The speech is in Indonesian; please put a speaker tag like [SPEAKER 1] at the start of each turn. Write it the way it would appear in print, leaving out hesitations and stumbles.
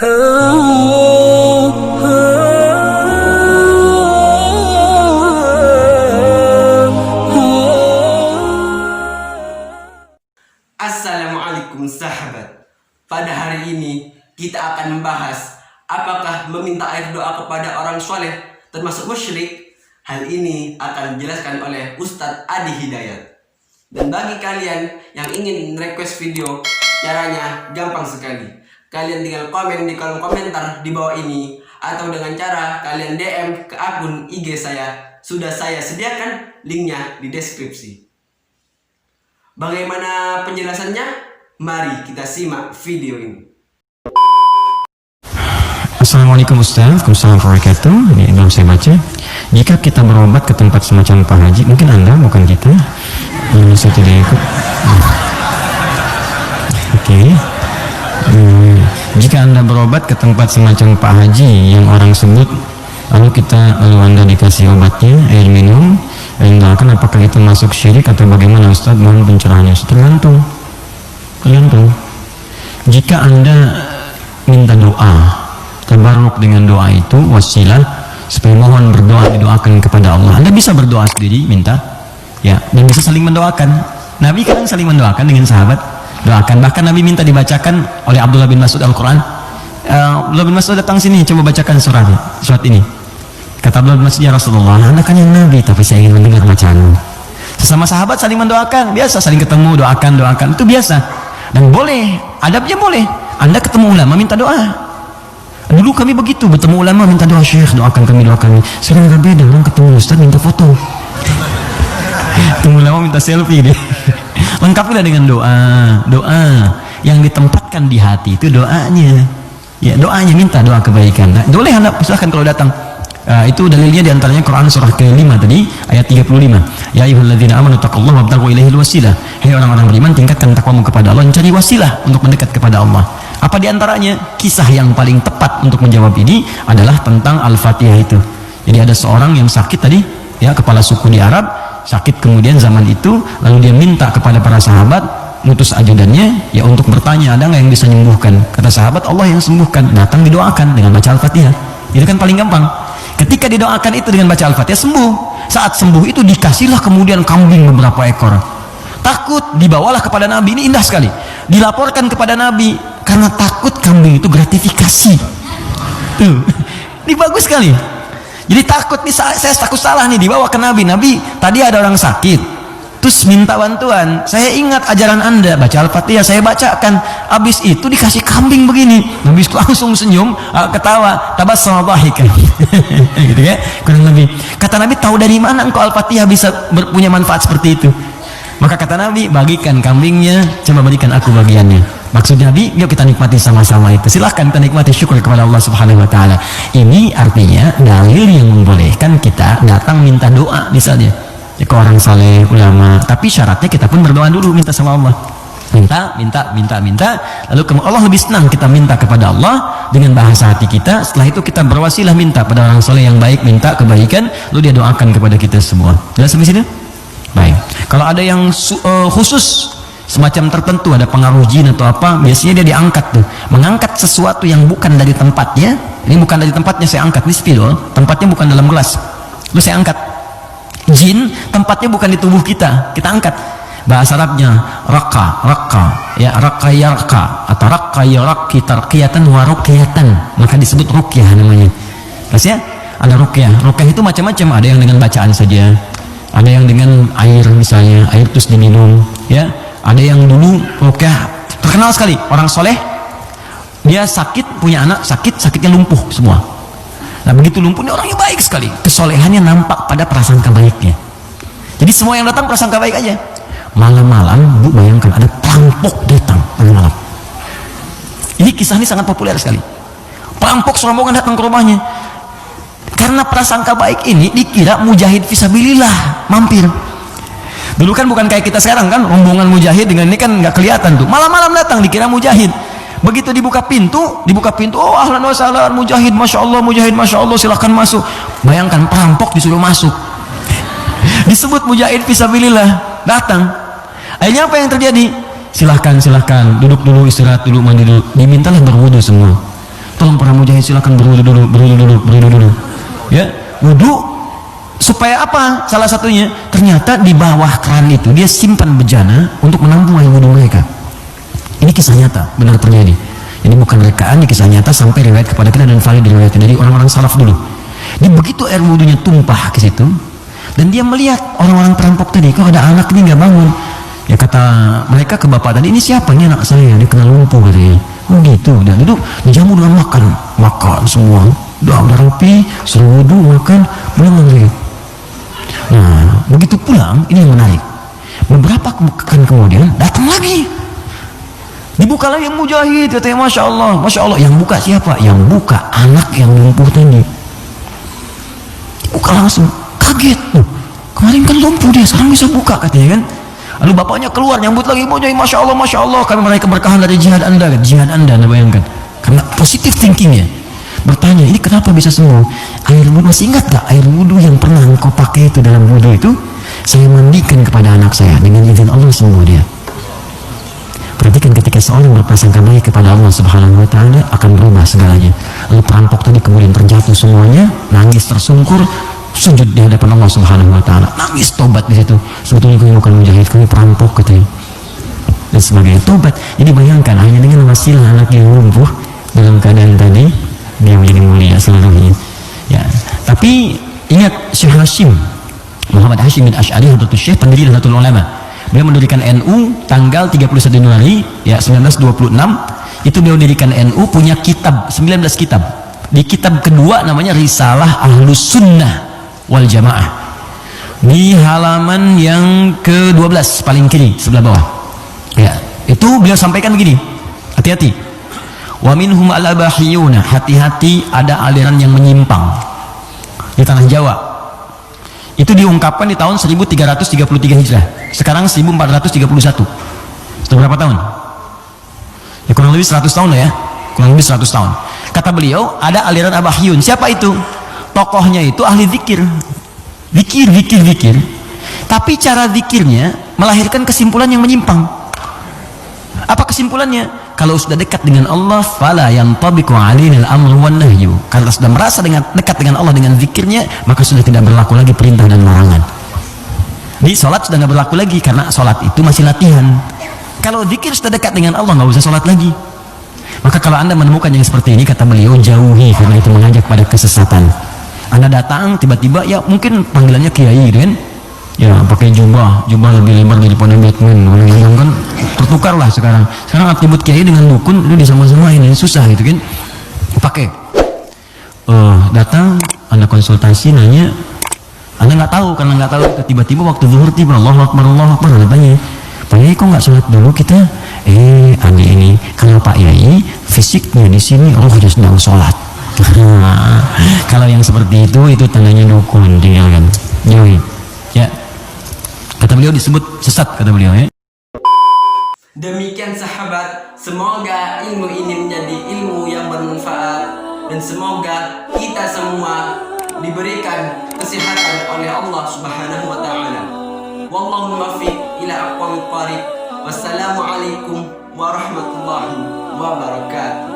[SPEAKER 1] Assalamualaikum sahabat. Pada hari ini kita akan membahas apakah meminta air doa kepada orang soleh termasuk musyrik. Hal ini akan dijelaskan oleh Ustadz Adi Hidayat. Dan bagi kalian yang ingin request video, caranya gampang sekali. Kalian tinggal komen di kolom komentar di bawah ini, atau dengan cara kalian DM ke akun IG saya. Sudah saya sediakan linknya di deskripsi. Bagaimana penjelasannya? Mari kita simak video ini.
[SPEAKER 2] Assalamualaikum Ustaz, Waalaikumsalam warahmatullahi wabarakatuh. Ini belum saya baca. Jika kita berobat ke tempat semacam Pak Haji, mungkin Anda, bukan kita. Saya tidak ikut. Oke. Jika Anda berobat ke tempat semacam Pak Haji yang orang sebut, lalu Anda dikasih obatnya, air minum, doakan, apakah itu masuk syirik atau bagaimana Ustaz? Mohon pencerahannya. Tergantung. Jika Anda minta doa, tabarruk dengan doa itu wasilah supaya mohon berdoa, didoakan kepada Allah. Anda bisa berdoa sendiri, minta, ya, dan bisa saling mendoakan. Nabi kadang saling mendoakan dengan sahabat, doakan. Bahkan Nabi minta dibacakan oleh Abdullah bin Mas'ud Al-Quran. Abdullah bin Mas'ud datang sini, coba bacakan surat ini. Kata Abdullah bin Mas'ud, ya Rasulullah, Anda kan yang Nabi, tapi saya ingin mendengar bacaanmu. Sesama sahabat saling mendoakan, biasa, saling ketemu, doakan, itu biasa. Dan boleh, adabnya boleh. Anda ketemu ulama, minta doa. Dulu kami begitu, bertemu ulama, minta doa, Syekh, doakan kami, doakan kami. Sekarang nggak beda, orang ketemu Ustaz, minta foto. Ketemu ulama, minta selfie deh. Lengkapilah dengan doa yang ditempatkan di hati, itu doanya. Ya, doanya, minta doa kebaikan. Nah, boleh Anda, silahkan kalau datang. Itu dalilnya diantaranya Quran surah ke-5 tadi, ayat 35. Ya ayyuhalladzina amanu taqullaha wabtaghu ilaihil wasilah. Hai orang-orang beriman, tingkatkan takwamu kepada Allah, cari wasilah untuk mendekat kepada Allah. Apa diantaranya? Kisah yang paling tepat untuk menjawab ini adalah tentang Al-Fatihah itu. Jadi ada seorang yang sakit tadi, ya, kepala suku di Arab, sakit kemudian zaman itu, lalu dia minta kepada para sahabat, ngutus ajudannya, ya, untuk bertanya, ada nggak yang bisa menyembuhkan? Kata sahabat, Allah yang sembuhkan. Datang didoakan dengan baca Al-Fatihah. Itu kan paling gampang. Ketika didoakan itu dengan baca Al-Fatihah, sembuh. Saat sembuh itu dikasihlah kemudian kambing beberapa ekor. Takut, dibawalah kepada Nabi. Ini indah sekali. Dilaporkan kepada Nabi karena takut kambing itu gratifikasi. Tuh, ini bagus sekali. Jadi takut nih, saya takut salah nih, dibawa ke Nabi. Nabi, tadi ada orang sakit, terus minta bantuan. Saya ingat ajaran Anda, baca Al-Fatihah, saya bacakan. Habis itu dikasih kambing begini. Nabi langsung senyum, ketawa, tabassama dhahikan. Gitu ya, kurang lebih. Kata Nabi, tahu dari mana engkau Al-Fatihah bisa punya manfaat seperti itu? Maka kata Nabi, bagikan kambingnya, coba berikan aku bagiannya. Maksud Nabi, yuk kita nikmati sama-sama itu. Silahkan kita nikmati, syukur kepada Allah Subhanahu wa Ta'ala. Ini artinya dalil yang membolehkan kita datang minta doa misalnya, ya, ke orang saleh, ulama. Tapi syaratnya kita pun berdoa dulu, minta sama Allah. Minta. Lalu Allah lebih senang kita minta kepada Allah dengan bahasa hati kita. Setelah itu kita berwasilah minta pada orang soleh yang baik, minta kebaikan, lalu dia doakan kepada kita semua. Jelas sampai sini? Baik. Kalau ada yang khusus semacam tertentu, ada pengaruh jin atau apa, biasanya dia diangkat tuh, mengangkat sesuatu yang bukan dari tempatnya. Ini bukan dari tempatnya, saya angkat, ini spidol, tempatnya bukan dalam gelas, lalu saya angkat. Jin tempatnya bukan di tubuh kita, kita angkat. Bahasa Arabnya raka, ya, raka yarka, atau raka yaraki tarqiyatan wa ruqyatan, maka disebut ruqyah namanya. Terus ya, ada ruqyah. Ruqyah itu macam-macam, ada yang dengan bacaan saja, ada yang dengan air misalnya, air terus diminum, ya. Ada yang dulu ruqyah terkenal sekali, orang soleh, dia sakit, punya anak sakit, sakitnya lumpuh semua. Nah, begitu lumpuh, ini orangnya baik sekali, kesolehannya nampak pada prasangka baiknya. Jadi semua yang datang prasangka baik aja. Malam-malam, Bu, bayangkan ada perampok datang malam-malam. Ini kisah ini sangat populer sekali. Perampok serombongan datang ke rumahnya. Karena prasangka baik ini dikira mujahid fisabilillah mampir. Dulu kan bukan kayak kita sekarang kan, rombongan mujahid dengan ini kan nggak kelihatan tuh. Malam-malam datang dikira mujahid. Begitu dibuka pintu, oh ahlan wa sahlan mujahid, masya Allah, silahkan masuk. Bayangkan perampok disuruh masuk. Disebut mujahid fisabilillah, datang. Akhirnya apa yang terjadi? Silahkan, duduk dulu, istirahat dulu, mandi dulu. Dimintalah berwudu semua. Tolong para mujahid silakan berwudu dulu. Ya, wudu supaya apa? Salah satunya ternyata di bawah keran itu dia simpan bejana untuk menampung air wudu mereka. Ini kisah nyata, benar terjadi. Ini bukan rekaan, ini kisah nyata sampai riwayat kepada kita dan valid diriwayatkan dari orang-orang salaf dulu. Dia begitu air wudunya tumpah ke situ dan dia melihat orang-orang perampok tadi, kok ada anak ini nggak bangun. Ya kata mereka ke bapak tadi, ini siapa? Ini anak saya, dia kena lumpuh katanya. Oh gitu, dan itu dijamu dengan makan semua. Udah rapi, suruh wudu, makan, pulang lagi. Nah, begitu pulang, ini yang menarik. Beberapa pekan kemudian datang lagi. Dibuka lagi yang mujahid, katanya Masya Allah. Yang buka siapa? Yang buka anak yang lumpuh tadi. Buka langsung, kaget. Kemarin kan lumpuh dia, sekarang bisa buka katanya kan. Lalu bapaknya keluar nyambut lagi, mujahid, Masya Allah, kami meraih keberkahan dari jihad anda, anda bayangkan. Karena positif thinkingnya. Bertanya, ini kenapa bisa sembuh? Air wudhu, masih ingat gak air wudhu yang pernah engkau pakai itu dalam wudhu itu? Saya mandikan kepada anak saya, dengan izin Allah sembuh dia. Perhatikan ketika seorang berprasangka baik kepada Allah Subhanahu wa Ta'ala, akan berubah segalanya. Lalu perampok tadi kemudian terjatuh semuanya, nangis tersungkur, sujud di hadapan Allah Subhanahu wa Ta'ala, nangis tobat di situ. Sebetulnya kami bukan mujahid, kami perampok katanya. Dan sebagainya, tobat. Jadi bayangkan hanya dengan wasilah anak yang lumpuh dalam keadaan tadi dia menjadi mulia seluruhnya. Ya, tapi ingat Syekh Hashim Muhammad Hashim bin Asy'ari Hadratus Syekh, pendiri Nahdlatul Ulama. Beliau mendirikan NU tanggal 31 Januari ya 1926. Itu beliau mendirikan NU, punya kitab 19 kitab. Di kitab kedua namanya Risalah Ahlus Sunnah wal Jamaah. Di halaman yang ke-12 paling kiri sebelah bawah. Ya, itu beliau sampaikan begini. Hati-hati. Wa minhum al-abahiyuna, hati-hati ada aliran yang menyimpang di tanah Jawa. Itu diungkapkan di tahun 1333 Hijrah. Sekarang 1431. Sudah berapa tahun? Ya kurang lebih 100 tahun lah ya. Kurang lebih 100 tahun. Kata beliau, ada aliran abahiyun. Siapa itu? Tokohnya itu ahli zikir. Zikir. Tapi cara zikirnya melahirkan kesimpulan yang menyimpang. Apa kesimpulannya? Kalau sudah dekat dengan Allah, fala yantabiqu alaina al-amru wan nahyu. Kalau sudah merasa dekat dengan Allah dengan zikirnya, maka sudah tidak berlaku lagi perintah dan larangan. Di sholat sudah nggak berlaku lagi karena sholat itu masih latihan. Kalau zikir sudah dekat dengan Allah, nggak usah sholat lagi. Maka kalau anda menemukan yang seperti ini, kata beliau, jauhi, karena itu mengajak pada kesesatan. Anda datang tiba-tiba, ya mungkin panggilannya kiai kan, ya pakai jubah lebih lebar daripada Batman, yang kan tertukar lah sekarang atribut kiai dengan dukun itu disama-samain, ini susah gitu kan. Pakai datang anda konsultasi, nanya, anda nggak tahu, karena nggak tahu, tiba-tiba waktu zuhur tiba, Allahu Akbar, anda tanya, Pak Yai kok nggak sholat dulu kita? Anda ini kalau Pak Yai fisiknya di sini rohnya sedang sholat. Kalau yang seperti itu tandanya dukun, tinggalkan, jauhi. Ya, kata beliau disebut sesat, kata beliau ya.
[SPEAKER 1] Demikian sahabat, semoga ilmu ini menjadi ilmu yang bermanfaat dan semoga kita semua diberikan kesehatan oleh Allah Subhanahu wa Ta'ala. Wallahu muwaffiq ila aqwamit thariq. Wassalamualaikum warahmatullahi wabarakatuh.